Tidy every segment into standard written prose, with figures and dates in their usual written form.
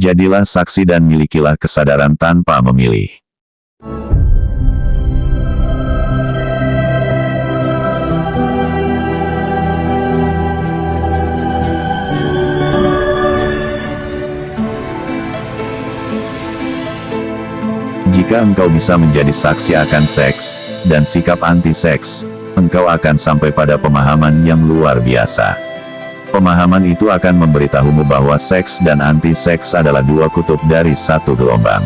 Jadilah saksi dan milikilah kesadaran tanpa memilih. Jika engkau bisa menjadi saksi akan seks, dan sikap anti-seks, engkau akan sampai pada pemahaman yang luar biasa. Pemahaman itu akan memberitahumu bahwa seks dan anti-seks adalah dua kutub dari satu gelombang.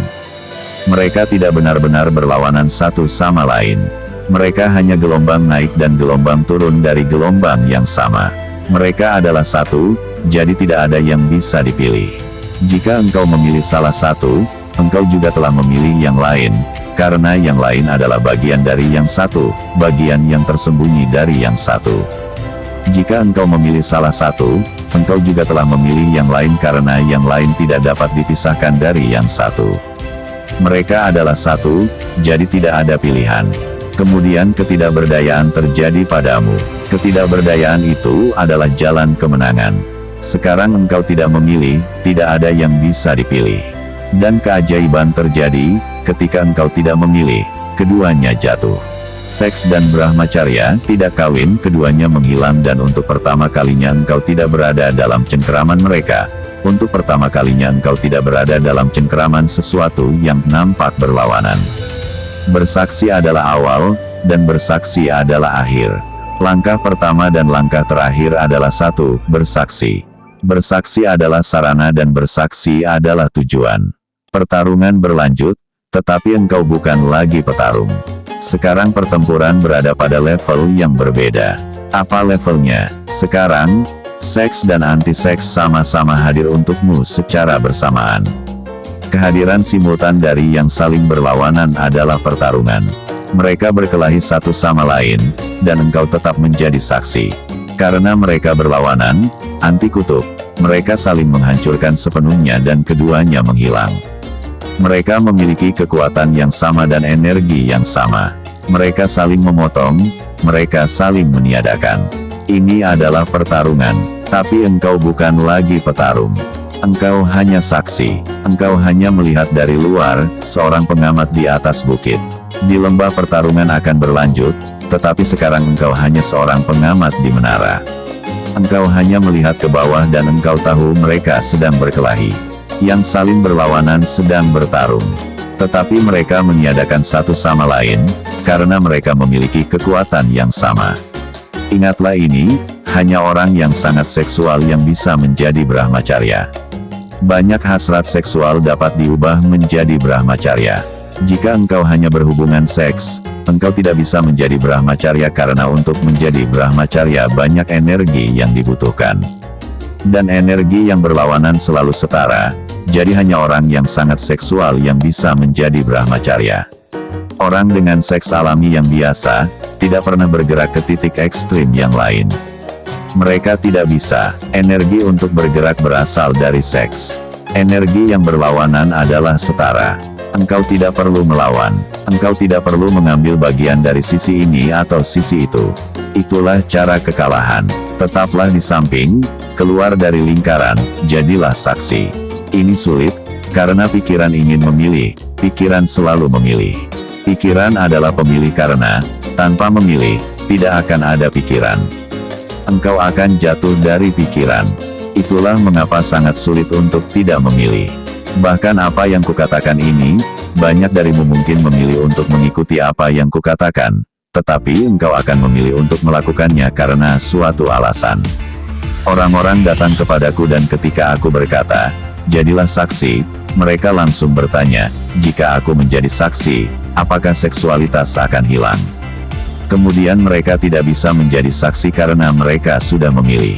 Mereka tidak benar-benar berlawanan satu sama lain. Mereka hanya gelombang naik dan gelombang turun dari gelombang yang sama. Mereka adalah satu, jadi tidak ada yang bisa dipilih. Jika engkau memilih salah satu, engkau juga telah memilih yang lain, karena yang lain adalah bagian dari yang satu, bagian yang tersembunyi dari yang satu. Jika engkau memilih salah satu, engkau juga telah memilih yang lain karena yang lain tidak dapat dipisahkan dari yang satu. Mereka adalah satu, jadi tidak ada pilihan. Kemudian ketidakberdayaan terjadi padamu. Ketidakberdayaan itu adalah jalan kemenangan. Sekarang engkau tidak memilih, tidak ada yang bisa dipilih. Dan keajaiban terjadi, ketika engkau tidak memilih, keduanya jatuh. Seks dan Brahmacharya, tidak kawin, keduanya menghilang dan untuk pertama kalinya engkau tidak berada dalam cengkeraman mereka. Untuk pertama kalinya engkau tidak berada dalam cengkeraman sesuatu yang nampak berlawanan. Bersaksi adalah awal, dan bersaksi adalah akhir. Langkah pertama dan langkah terakhir adalah satu, bersaksi. Bersaksi adalah sarana dan bersaksi adalah tujuan. Pertarungan berlanjut, tetapi engkau bukan lagi petarung. Sekarang pertempuran berada pada level yang berbeda. Apa levelnya? Sekarang, seks dan anti-seks sama-sama hadir untukmu secara bersamaan. Kehadiran simultan dari yang saling berlawanan adalah pertarungan. Mereka berkelahi satu sama lain, dan engkau tetap menjadi saksi. Karena mereka berlawanan, anti kutub, mereka saling menghancurkan sepenuhnya dan keduanya menghilang. Mereka memiliki kekuatan yang sama dan energi yang sama. Mereka saling memotong, mereka saling meniadakan. Ini adalah pertarungan, tapi engkau bukan lagi petarung. Engkau hanya saksi. Engkau hanya melihat dari luar, seorang pengamat di atas bukit. Di lembah pertarungan akan berlanjut, tetapi sekarang engkau hanya seorang pengamat di menara. Engkau hanya melihat ke bawah dan engkau tahu mereka sedang berkelahi. Yang saling berlawanan sedang bertarung. Tetapi mereka meniadakan satu sama lain, karena mereka memiliki kekuatan yang sama. Ingatlah ini, hanya orang yang sangat seksual yang bisa menjadi Brahmacharya. Banyak hasrat seksual dapat diubah menjadi Brahmacharya. Jika engkau hanya berhubungan seks, engkau tidak bisa menjadi Brahmacharya karena untuk menjadi Brahmacharya banyak energi yang dibutuhkan. Dan energi yang berlawanan selalu setara, jadi hanya orang yang sangat seksual yang bisa menjadi Brahmacharya. Orang dengan seks alami yang biasa, tidak pernah bergerak ke titik ekstrim yang lain. Mereka tidak bisa. Energi untuk bergerak berasal dari seks. Energi yang berlawanan adalah setara. Engkau tidak perlu melawan. Engkau tidak perlu mengambil bagian dari sisi ini atau sisi itu. Itulah cara kekalahan. Tetaplah di samping, keluar dari lingkaran, jadilah saksi. Ini sulit, karena pikiran ingin memilih, pikiran selalu memilih. Pikiran adalah pemilih karena, tanpa memilih, tidak akan ada pikiran. Engkau akan jatuh dari pikiran. Itulah mengapa sangat sulit untuk tidak memilih. Bahkan apa yang kukatakan ini, banyak darimu mungkin memilih untuk mengikuti apa yang kukatakan, tetapi engkau akan memilih untuk melakukannya karena suatu alasan. Orang-orang datang kepadaku dan ketika aku berkata, jadilah saksi, mereka langsung bertanya, jika aku menjadi saksi, apakah seksualitas akan hilang? Kemudian mereka tidak bisa menjadi saksi karena mereka sudah memilih.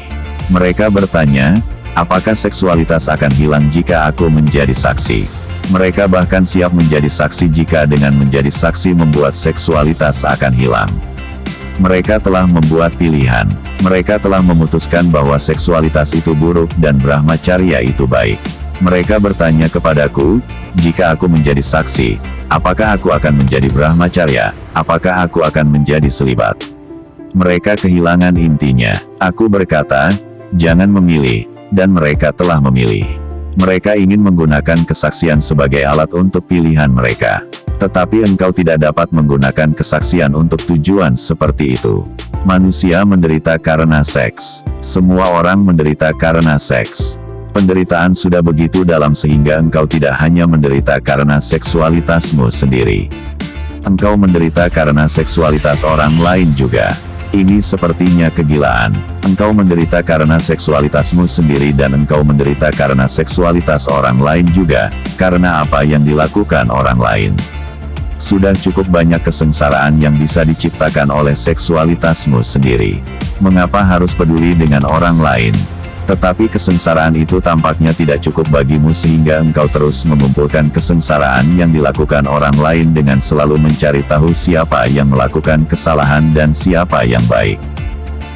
Mereka bertanya, apakah seksualitas akan hilang jika aku menjadi saksi? Mereka bahkan siap menjadi saksi jika dengan menjadi saksi membuat seksualitas akan hilang. Mereka telah membuat pilihan. Mereka telah memutuskan bahwa seksualitas itu buruk dan Brahmacharya itu baik. Mereka bertanya kepadaku, jika aku menjadi saksi, apakah aku akan menjadi Brahmacharya? Apakah aku akan menjadi selibat? Mereka kehilangan intinya. Aku berkata, jangan memilih, dan mereka telah memilih. Mereka ingin menggunakan kesaksian sebagai alat untuk pilihan mereka. Tetapi engkau tidak dapat menggunakan kesaksian untuk tujuan seperti itu. Manusia menderita karena seks. Semua orang menderita karena seks. Penderitaan sudah begitu dalam sehingga engkau tidak hanya menderita karena seksualitasmu sendiri. Engkau menderita karena seksualitas orang lain juga. Ini sepertinya kegilaan. Engkau menderita karena seksualitasmu sendiri dan engkau menderita karena seksualitas orang lain juga, karena apa yang dilakukan orang lain. Sudah cukup banyak kesengsaraan yang bisa diciptakan oleh seksualitasmu sendiri. Mengapa harus peduli dengan orang lain? Tetapi kesengsaraan itu tampaknya tidak cukup bagimu sehingga engkau terus mengumpulkan kesengsaraan yang dilakukan orang lain dengan selalu mencari tahu siapa yang melakukan kesalahan dan siapa yang baik.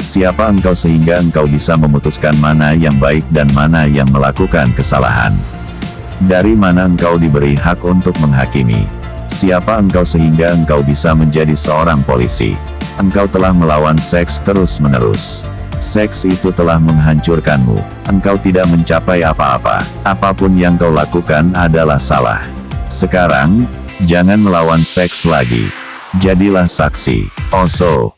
Siapa engkau sehingga engkau bisa memutuskan mana yang baik dan mana yang melakukan kesalahan. Dari mana engkau diberi hak untuk menghakimi? Siapa engkau sehingga engkau bisa menjadi seorang polisi? Engkau telah melawan seks terus-menerus. Seks itu telah menghancurkanmu. Engkau tidak mencapai apa-apa. Apapun yang kau lakukan adalah salah. Sekarang, jangan melawan seks lagi. Jadilah saksi. Also,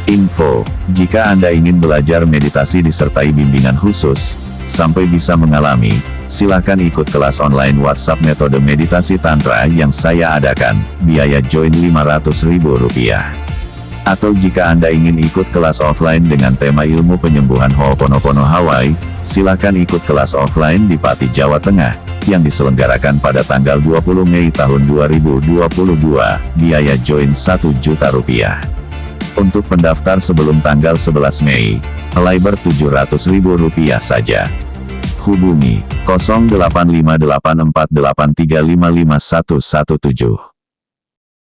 info, jika Anda ingin belajar meditasi disertai bimbingan khusus, sampai bisa mengalami, silahkan ikut kelas online WhatsApp metode meditasi Tantra yang saya adakan, biaya join Rp500.000. Atau jika Anda ingin ikut kelas offline dengan tema ilmu penyembuhan Ho'oponopono Hawaii, silahkan ikut kelas offline di Pati, Jawa Tengah, yang diselenggarakan pada tanggal 20 Mei tahun 2022, biaya join Rp1.000.000. Untuk pendaftar sebelum tanggal 11 Mei, LIBOR Rp700.000 saja. Hubungi 085848355517.